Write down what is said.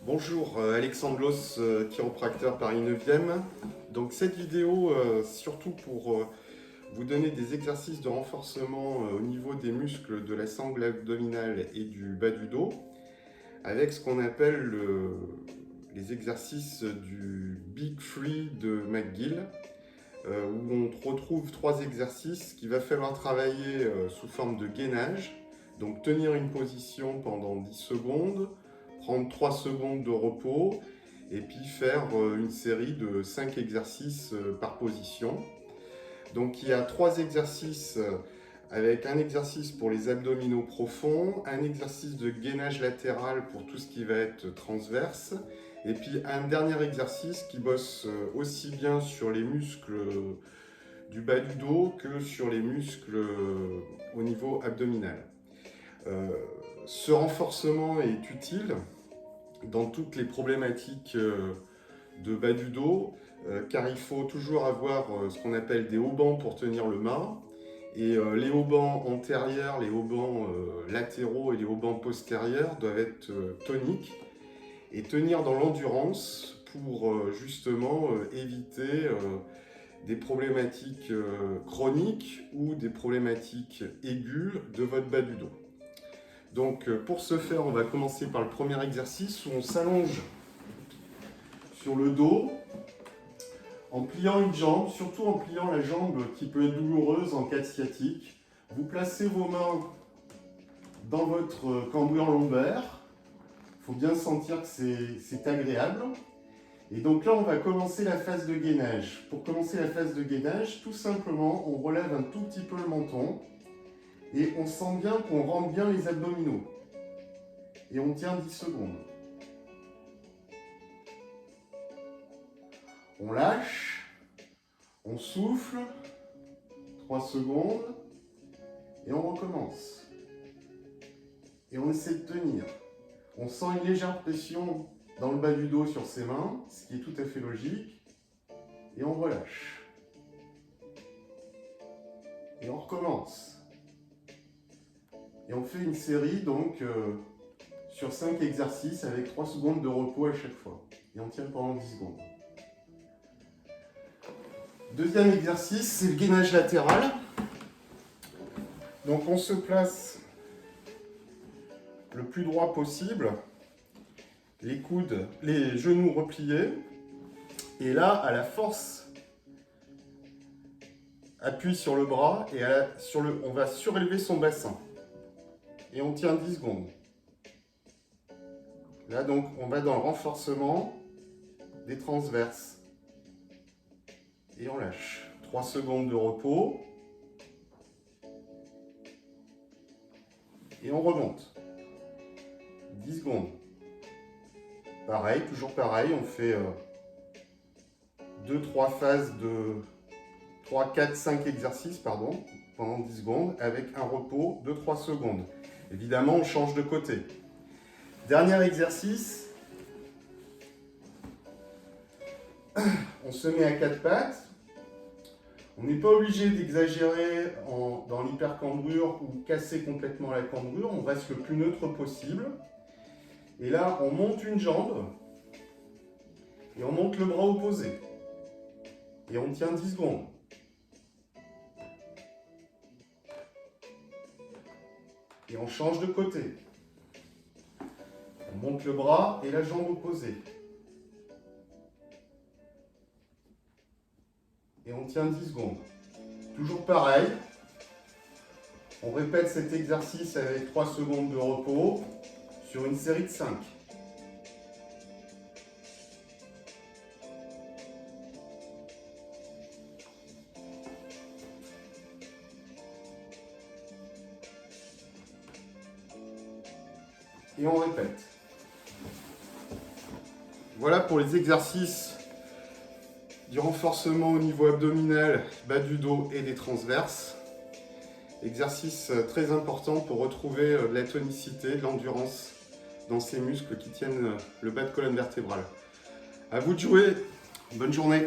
Bonjour, Alexandre Los, chiropracteur Paris 9e. Donc cette vidéo, surtout pour vous donner des exercices de renforcement au niveau des muscles de la sangle abdominale et du bas du dos, avec ce qu'on appelle les exercices du Big Free de McGill, où on retrouve 3 exercices qu'il va falloir travailler sous forme de gainage. Donc tenir une position pendant 10 secondes, prendre 3 secondes de repos et puis faire une série de 5 exercices par position. Donc il y a 3 exercices avec un exercice pour les abdominaux profonds, un exercice de gainage latéral pour tout ce qui va être transverse et puis un dernier exercice qui bosse aussi bien sur les muscles du bas du dos que sur les muscles au niveau abdominal. Ce renforcement est utile dans toutes les problématiques de bas du dos, car il faut toujours avoir ce qu'on appelle des haubans pour tenir le mât. Et les haubans antérieurs, les haubans latéraux et les haubans postérieurs doivent être toniques et tenir dans l'endurance pour justement éviter des problématiques chroniques ou des problématiques aiguës de votre bas du dos. Donc pour ce faire, on va commencer par le premier exercice où on s'allonge sur le dos en pliant une jambe, surtout en pliant la jambe qui peut être douloureuse en cas de sciatique. Vous placez vos mains dans votre cambrure lombaire. Il faut bien sentir que c'est agréable. Et donc là, on va commencer la phase de gainage. Pour commencer la phase de gainage, tout simplement, on relève un tout petit peu le menton. Et on sent bien qu'on rentre bien les abdominaux. Et on tient 10 secondes. On lâche, on souffle, 3 secondes, et on recommence. Et on essaie de tenir. On sent une légère pression dans le bas du dos sur ses mains, ce qui est tout à fait logique. Et on relâche. Et on recommence. Et on fait une série donc sur 5 exercices avec 3 secondes de repos à chaque fois. Et on tient pendant 10 secondes. Deuxième exercice, c'est le gainage latéral. Donc on se place le plus droit possible, les coudes, les genoux repliés. Et là, à la force, appuie sur le bras et on va surélever son bassin. Et on tient 10 secondes. Là, donc, on va dans le renforcement des transverses. Et on lâche. 3 secondes de repos. Et on remonte. 10 secondes. Pareil, toujours pareil, on fait 2-3 phases de 3, 4, 5 exercices, pardon, pendant 10 secondes, avec un repos de 3 secondes. Évidemment, on change de côté. Dernier exercice. On se met à 4 pattes. On n'est pas obligé d'exagérer dans l'hypercambrure ou casser complètement la cambrure. On reste le plus neutre possible. Et là, on monte une jambe. Et on monte le bras opposé. Et on tient 10 secondes. Et on change de côté. On monte le bras et la jambe opposée. Et on tient 10 secondes. Toujours pareil. On répète cet exercice avec 3 secondes de repos sur une série de 5. Et on répète. Voilà pour les exercices du renforcement au niveau abdominal, bas du dos et des transverses. Exercice très important pour retrouver de la tonicité, de l'endurance dans ces muscles qui tiennent le bas de colonne vertébrale. À vous de jouer, bonne journée.